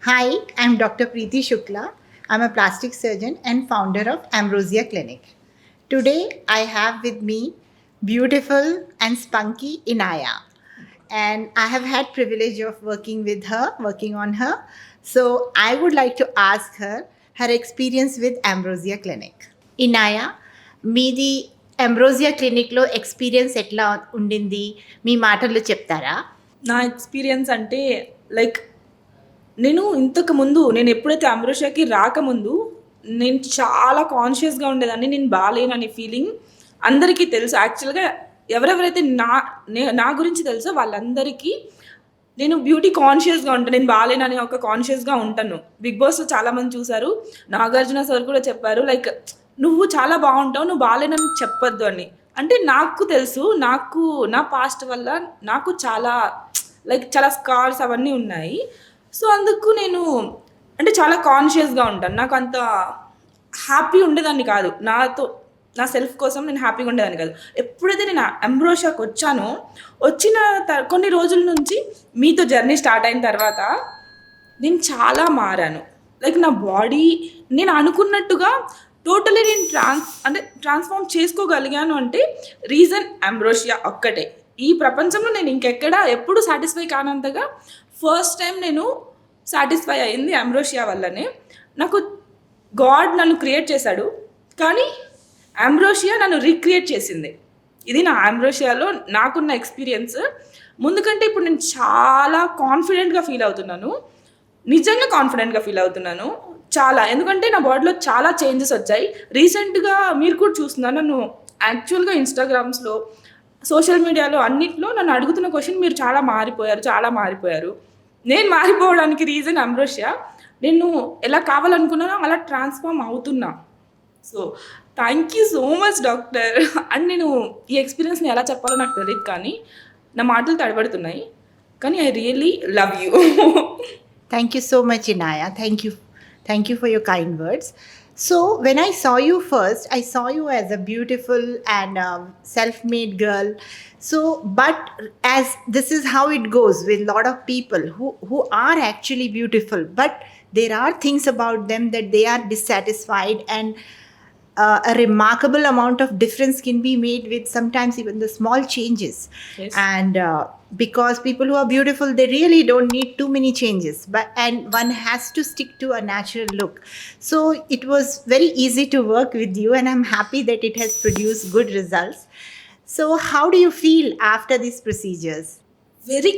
Hi, I'm Dr. Preeti Shukla. I'm a plastic surgeon and founder of Ambrosia Clinic. Today, I have with me beautiful and spunky Inaya. And I have had privilege of working on her. So I would like to ask her experience with Ambrosia Clinic. Inaya, మీది అంబ్రోజియా క్లినిక్లో experience ఎట్లా ఉండింది మీ మాటల్లో చెప్తారా? నా experience అంటే like నేను ఎప్పుడైతే అంబ్రోషియాకి రాకముందు నేను చాలా కాన్షియస్గా ఉండేదాన్ని. నేను బాలేననే ఫీలింగ్ అందరికీ తెలుసు. యాక్చువల్గా ఎవరెవరైతే నా గురించి తెలుసో వాళ్ళందరికీ నేను బ్యూటీ కాన్షియస్గా ఉంటాను. నేను బాలేనని ఒక కాన్షియస్గా ఉంటాను. బిగ్ బాస్లో చాలామంది చూశారు. నాగార్జున సార్ కూడా చెప్పారు లైక్ నువ్వు చాలా బాగుంటావు, నువ్వు బాలేనని చెప్పొద్దు అని. అంటే నాకు తెలుసు, నా పాస్ట్ వల్ల నాకు చాలా స్కార్స్ అవన్నీ ఉన్నాయి. సో అందుకు నేను అంటే చాలా కాన్షియస్గా ఉంటాను. నాకు అంత హ్యాపీ ఉండేదాన్ని కాదు. నా సెల్ఫ్ కోసం నేను హ్యాపీగా ఉండేదాన్ని కాదు. ఎప్పుడైతే నేను అంబ్రోషియాకి వచ్చానో కొన్ని రోజుల నుంచి మీతో జర్నీ స్టార్ట్ అయిన తర్వాత నేను చాలా మారాను. లైక్ నా బాడీ నేను అనుకున్నట్టుగా టోటలీ నేను ట్రాన్స్ఫార్మ్ చేసుకోగలిగాను. అంటే రీజన్ అంబ్రోషియా ఒక్కటే. ఈ ప్రపంచంలో నేను ఎప్పుడు సాటిస్ఫై కానంతగా ఫస్ట్ టైం నేను సాటిస్ఫై అయింది అంబ్రోషియా వల్లనే. నాకు గాడ్ నన్ను క్రియేట్ చేశాడు, కానీ అంబ్రోషియా నన్ను రీక్రియేట్ చేసింది. ఇది నా అంబ్రోషియాలో నాకున్న ఎక్స్పీరియన్స్. ముందు కంటే ఇప్పుడు నేను చాలా కాన్ఫిడెంట్గా ఫీల్ అవుతున్నాను. నిజంగా కాన్ఫిడెంట్గా ఫీల్ అవుతున్నాను చాలా. ఎందుకంటే నా బాడీలో చాలా చేంజెస్ వచ్చాయి. రీసెంట్గా మీరు కూడా చూస్తున్నారు నన్ను. యాక్చువల్గా ఇన్స్టాగ్రామ్స్లో, సోషల్ మీడియాలో అన్నిట్లో నన్ను అడుగుతున్న క్వశ్చన్, మీరు చాలా మారిపోయారు. నేను మారిపోవడానికి రీజన్ అంబ్రోషియా. నేను ఎలా కావాలనుకున్నానో అలా ట్రాన్స్ఫార్మ్ అవుతున్నా. So thank you so much doctor. And నేను ఈ ఎక్స్పీరియన్స్ని ఎలా చెప్పాలో నాకు తెలియదు, కానీ నా మాటలు తడబడుతున్నాయి. కానీ I really love you. Thank you so much, Inaya. Thank you for your kind words. So, when I saw you first, I saw you as a beautiful and self-made girl. So, but as this is how it goes with a lot of people who are actually beautiful, but there are things about them that they are dissatisfied, and a remarkable amount of difference can be made with sometimes even the small changes. Yes. And because people who are beautiful, they really don't need too many changes, and one has to stick to a natural look. So it was very easy to work with you, and I'm happy that it has produced good results. So how do you feel after these procedures? Very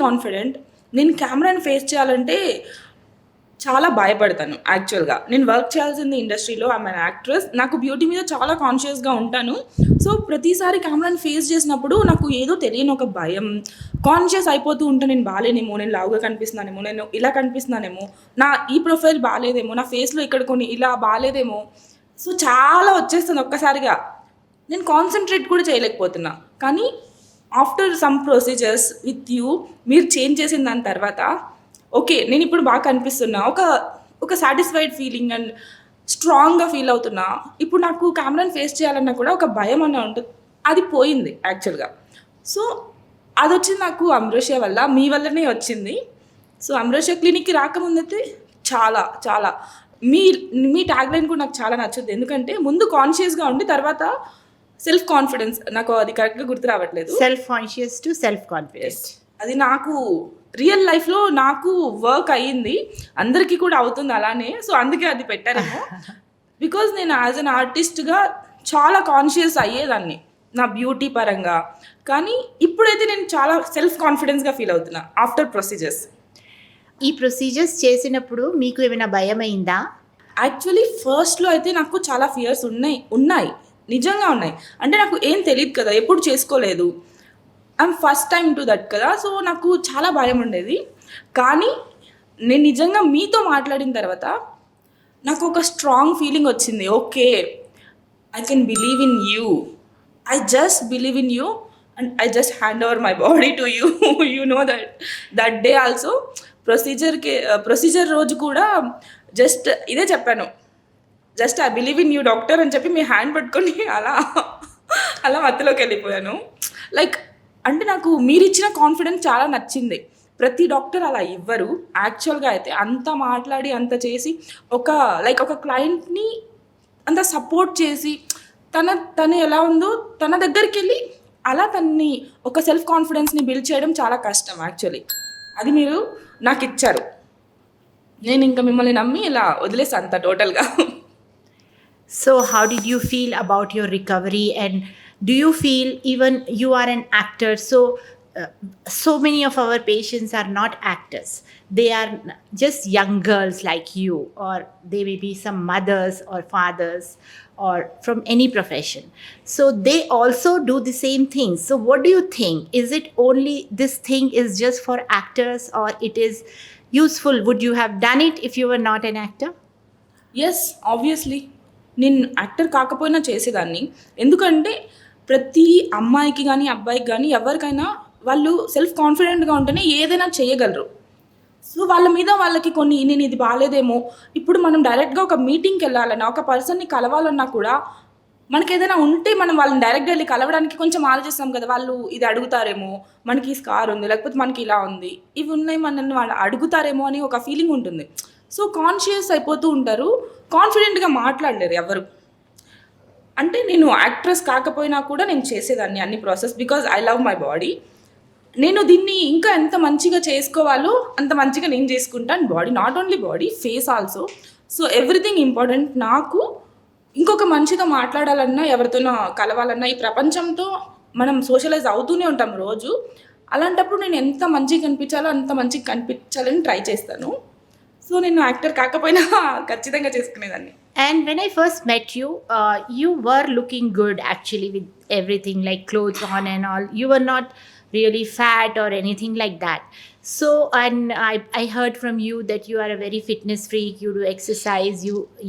confident. నేను కెమెరాని face చేయాలంటే చాలా భయపడతాను. యాక్చువల్గా నేను work చేయాల్సింది ఇండస్ట్రీలో, I'm an actress. నాకు బ్యూటీ మీద చాలా కాన్షియస్గా ఉంటాను. సో ప్రతిసారి కెమెరాని ఫేస్ చేసినప్పుడు నాకు ఏదో తెలియని ఒక భయం, కాన్షియస్ అయిపోతూ ఉంటాను. నేను బాగాలేనేమో, నేను లావుగా కనిపిస్తున్నానేమో, నేను ఇలా కనిపిస్తున్నానేమో, ఈ ప్రొఫైల్ బాగాలేదేమో, నా ఫేస్లో ఇక్కడ కొన్ని ఇలా బాగాలేదేమో. సో చాలా వచ్చేస్తుంది ఒక్కసారిగా. నేను కాన్సన్ట్రేట్ కూడా చేయలేకపోతున్నా. కానీ after some procedures with you, మీరు చేంజ్ చేసిన దాని తర్వాత ఓకే, నేను ఇప్పుడు బాగా కనిపిస్తున్నా, ఒక సాటిస్ఫైడ్ ఫీలింగ్ అండ్ స్ట్రాంగ్గా ఫీల్ అవుతున్నా. ఇప్పుడు నాకు కెమెరాని ఫేస్ చేయాలన్నా కూడా ఒక భయం అన్న ఉంటుంది, అది పోయింది యాక్చువల్గా. సో అది వచ్చింది నాకు అంబ్రోషియా వల్ల, మీ వల్లనే వచ్చింది. సో అంబ్రోషియా క్లినిక్కి రాకముందైతే చాలా మీ ట్యాగ్ లైన్ కూడా నాకు చాలా నచ్చుద్ది. ఎందుకంటే ముందు కాన్షియస్గా ఉండి తర్వాత సెల్ఫ్ కాన్ఫిడెన్స్, నాకు అది కరెక్ట్గా గుర్తు రావట్లేదు. Self conscious to self confidence. అది నాకు రియల్ లైఫ్లో నాకు వర్క్ అయ్యింది, అందరికీ కూడా అవుతుంది అలానే. సో అందుకే అది పెట్టారేమో. బికాజ్ నేను యాజ్ అన్ ఆర్టిస్ట్గా చాలా కాన్షియస్ అయ్యేదాన్ని నా బ్యూటీ పరంగా. కానీ ఇప్పుడైతే నేను చాలా సెల్ఫ్ కాన్ఫిడెన్స్గా ఫీల్ అవుతున్నా ఆఫ్టర్ ప్రొసీజర్స్. ఈ ప్రొసీజర్స్ చేసినప్పుడు మీకు ఏమైనా భయం అయిందా? యాక్చువల్లీ ఫస్ట్లో అయితే నాకు చాలా ఫియర్స్ ఉన్నాయి, నిజంగా ఉన్నాయి. అంటే నాకు ఏం తెలియదు కదా, ఎప్పుడు చేసుకోలేదు, I'm first time to that కదా. సో నాకు చాలా భయం ఉండేది. కానీ నేను నిజంగా మీతో మాట్లాడిన తర్వాత నాకు ఒక స్ట్రాంగ్ ఫీలింగ్ వచ్చింది. Okay, I can believe in you, I just believe in you and I just hand over my body to you. You know that day also procedure రోజు కూడా జస్ట్ ఇదే చెప్పాను, just I believe in you doctor అని చెప్పి మీ hand పట్టుకొని అలా మధ్యలోకి వెళ్ళిపోయాను. లైక్ అంటే నాకు మీరు ఇచ్చిన కాన్ఫిడెన్స్ చాలా నచ్చింది. ప్రతి డాక్టర్ అలా ఇవ్వరు. యాక్చువల్గా అయితే అంత మాట్లాడి అంత చేసి ఒక క్లయింట్ని అంత సపోర్ట్ చేసి తను ఎలా ఉందో తన దగ్గరికి వెళ్ళి అలా తన్ని ఒక సెల్ఫ్ కాన్ఫిడెన్స్ని బిల్డ్ చేయడం చాలా కష్టం యాక్చువల్లీ. అది మీరు నాకు ఇచ్చారు. నేను ఇంకా మిమ్మల్ని నమ్మి ఇలా వదిలేసి అంత టోటల్గా. So, how did you feel about your recovery? And do you feel, even you are an actor, so many of our patients are not actors. They are just young girls like you, or they may be some mothers or fathers or from any profession. So they also do the same thing. So what do you think? Is it only this thing is just for actors, or it is useful? Would you have done it if you were not an actor? Yes, obviously నేను actor కాకపోయినా చేసేదాన్ని. ఎందుకంటే ప్రతి అమ్మాయికి కానీ అబ్బాయికి కానీ ఎవరికైనా వాళ్ళు సెల్ఫ్ కాన్ఫిడెంట్గా ఉంటేనే ఏదైనా చేయగలరు. సో వాళ్ళ మీద వాళ్ళకి నేను ఇది బాగాలేదేమో, ఇప్పుడు మనం డైరెక్ట్గా ఒక మీటింగ్కి వెళ్ళాలన్నా, ఒక పర్సన్ని కలవాలన్నా కూడా మనకి ఏదైనా ఉంటే మనం వాళ్ళని డైరెక్ట్గా వెళ్ళి కలవడానికి కొంచెం ఆలోచిస్తాం కదా. వాళ్ళు ఇది అడుగుతారేమో, మనకి ఈ స్కార్ ఉంది, లేకపోతే మనకి ఇలా ఉంది, ఇవి ఉన్నాయి, మనల్ని వాళ్ళు అడుగుతారేమో అని ఒక ఫీలింగ్ ఉంటుంది. సో కాన్షియస్ అయిపోతూ ఉంటారు, కాన్ఫిడెంట్గా మాట్లాడలేరు ఎవరు. అంటే నేను యాక్ట్రెస్ కాకపోయినా కూడా నేను చేసేదాన్ని అన్ని process, because I love my body. నేను దీన్ని ఇంకా ఎంత మంచిగా చేసుకోవాలో అంత మంచిగా నేను చేసుకుంటాను. Body, not only body, face also. So everything important. నాకు ఇంకొక మంచిగా మాట్లాడాలన్నా, ఎవరితోనో కలవాలన్నా, ఈ ప్రపంచంతో మనం సోషలైజ్ అవుతూనే ఉంటాం రోజు. అలాంటప్పుడు నేను ఎంత మంచిగా కనిపించాలో అంత మంచిగా కనిపించాలని ట్రై చేస్తాను. సో నేను యాక్టర్ కాకపోయినా ఖచ్చితంగా చేసుకునేదాన్ని. And when I first met you, you were looking good actually, with everything like clothes on and all. You were not really fat or anything like that. So, and I heard from you that you are a very fitness freak. You do exercise.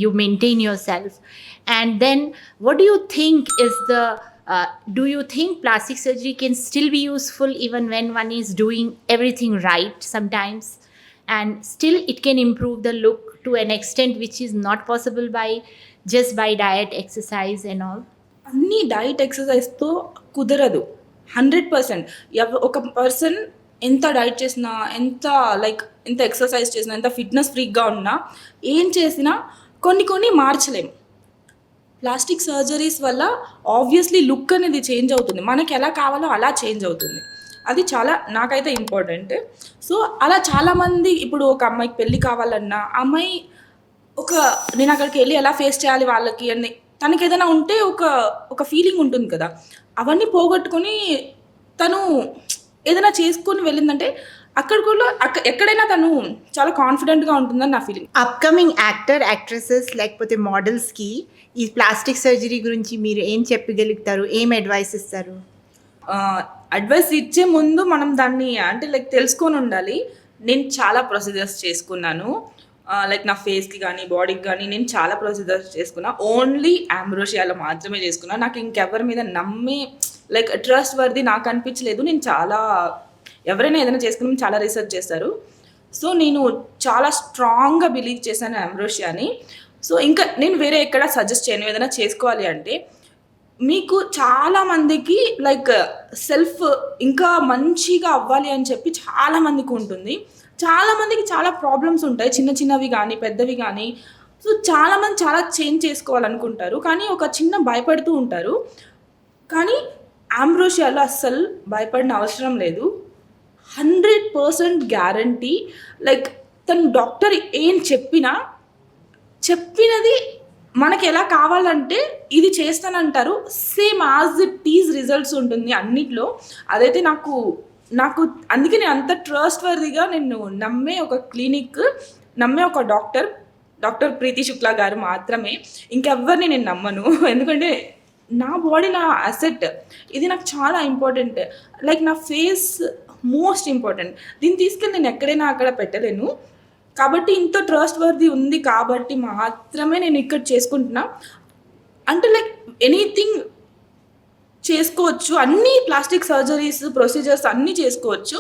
You maintain yourself. And then, what do you think is the? Do you think plastic surgery can still be useful even when one is doing everything right sometimes? And still it can improve the look to an extent which is not possible just by diet, exercise and all? అన్నీ diet ఎక్సర్సైజ్తో కుదరదు 100%. ఒక person ఎంత diet చేసినా, ఎంత exercise చేసినా, ఎంత fitness ఫ్రీక్గా ఉన్నా, ఏం చేసినా కొన్ని మార్చలేము. ప్లాస్టిక్ సర్జరీస్ వల్ల ఆబ్వియస్లీ లుక్ అనేది చేంజ్ అవుతుంది. మనకి ఎలా కావాలో అలా చేంజ్ అవుతుంది. అది చాలా నాకైతే ఇంపార్టెంట్. సో అలా చాలామంది, ఇప్పుడు ఒక అమ్మాయికి పెళ్ళి కావాలన్నా, అమ్మాయి నేను అక్కడికి వెళ్ళి ఎలా ఫేస్ చేయాలి వాళ్ళకి అని తనకి ఏదైనా ఉంటే ఒక ఫీలింగ్ ఉంటుంది కదా. అవన్నీ పోగొట్టుకొని తను ఏదైనా చేసుకొని వెళ్ళిందంటే ఎక్కడైనా తను చాలా కాన్ఫిడెంట్గా ఉంటుందని నా ఫీలింగ్. అప్కమింగ్ యాక్ట్రెసెస్ లేకపోతే మోడల్స్కి ఈ ప్లాస్టిక్ సర్జరీ గురించి మీరు ఏం చెప్పగలుగుతారు? ఏం అడ్వైస్ ఇస్తారు? అడ్వైస్ ఇచ్చే ముందు మనం దాన్ని తెలుసుకొని ఉండాలి. నేను చాలా ప్రొసీజర్స్ చేసుకున్నాను. నా ఫేస్కి కానీ బాడీకి కానీ నేను చాలా ప్రొసీజర్స్ చేసుకున్నా. ఓన్లీ ఆంబ్రోషియాలో మాత్రమే చేసుకున్నా. నాకు ఇంకెవరి మీద ట్రస్ట్ వర్ది నాకు అనిపించలేదు. నేను ఎవరైనా ఏదైనా చేసుకుని చాలా రీసెర్చ్ చేస్తారు. సో నేను చాలా స్ట్రాంగ్గా బిలీవ్ చేశాను ఆంబ్రోషియాని. సో ఇంకా నేను వేరే ఎక్కడ సజెస్ట్ చేయను. ఏదైనా చేసుకోవాలి అంటే మీకు చాలామందికి సెల్ఫ్ ఇంకా మంచిగా అవ్వాలి అని చెప్పి చాలామందికి ఉంటుంది. చాలామందికి చాలా ప్రాబ్లమ్స్ ఉంటాయి, చిన్నవి కానీ పెద్దవి కానీ. సో చాలామంది చాలా చేంజ్ చేసుకోవాలనుకుంటారు, కానీ ఒక చిన్న భయపడుతూ ఉంటారు. కానీ ఆంబ్రోషియాలో అస్సలు భయపడిన అవసరం లేదు. 100% గ్యారంటీ. తను డాక్టర్ ఏం చెప్పినది మనకి ఎలా కావాలంటే ఇది చేస్తానంటారు, same as it is results ఉంటుంది అన్నిట్లో. అదైతే నాకు అందుకే నేను అంత ట్రస్ట్ వర్దిగా నేను నమ్మే ఒక క్లినిక్, నమ్మే ఒక డాక్టర్ ప్రీతి శుక్లా గారు మాత్రమే. ఇంకెవ్వరిని నేను నమ్మను. ఎందుకంటే నా బాడీ నా అసెట్. ఇది నాకు చాలా ఇంపార్టెంట్. నా ఫేస్ మోస్ట్ ఇంపార్టెంట్. దీన్ని తీసుకెళ్ళి నేను ఎక్కడైనా అక్కడ పెట్టలేను. కాబట్టి ఇంత ట్రస్ట్ వర్ది ఉంది కాబట్టి మాత్రమే నేను ఇక్కడ చేసుకుంటున్నా. అంటే ఎనీథింగ్ చేసుకోవచ్చు, అన్ని ప్లాస్టిక్ సర్జరీస్ ప్రొసీజర్స్ అన్నీ చేసుకోవచ్చు,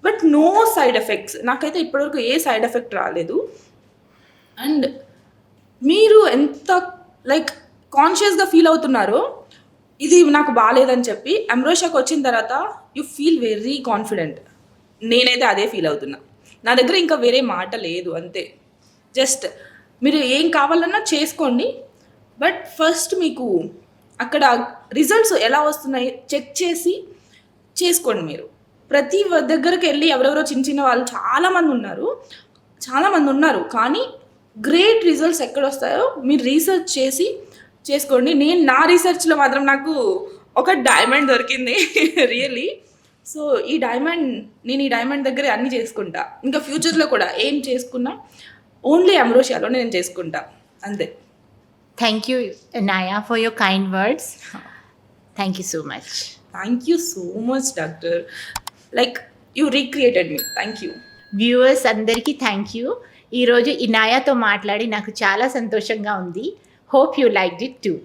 బట్ నో సైడ్ ఎఫెక్ట్స్. నాకైతే ఇప్పటివరకు ఏ సైడ్ ఎఫెక్ట్ రాలేదు. అండ్ మీరు ఎంత కాన్షియస్గా ఫీల్ అవుతున్నారో ఇది నాకు బాగాలేదని చెప్పి ఆంబ్రోషియాకి వచ్చిన తర్వాత యూ ఫీల్ వెరీ కాన్ఫిడెంట్. నేనైతే అదే ఫీల్ అవుతున్నా. నా దగ్గర ఇంకా వేరే మాట లేదు అంతే. జస్ట్ మీరు ఏం కావాలన్నా చేసుకోండి. బట్ ఫస్ట్ మీకు అక్కడ రిజల్ట్స్ ఎలా వస్తున్నాయి చెక్ చేసి చేసుకోండి మీరు. ప్రతి దగ్గరికి వెళ్ళి ఎవరెవరో చిన్న చిన్న వాళ్ళు చాలామంది ఉన్నారు. కానీ గ్రేట్ రిజల్ట్స్ ఎక్కడొస్తాయో మీరు రీసెర్చ్ చేసి చేసుకోండి. నా రీసెర్చ్లో మాత్రం నాకు ఒక డైమండ్ దొరికింది రియల్లీ. సో నేను ఈ డైమండ్ దగ్గరే అన్నీ చేసుకుంటా. ఇంకా ఫ్యూచర్లో కూడా ఏం చేసుకున్నా ఓన్లీ అమ్రోషియాలో నేను చేసుకుంటా అంతే. Thank you, Inaya, for your kind words. Thank you so much. Thank you so much doctor. Like you recreated me. Thank you. Viewers అందరికీ థ్యాంక్ యూ. ఈరోజు ఇనాయాతో మాట్లాడి నాకు చాలా సంతోషంగా ఉంది. Hope you liked it two.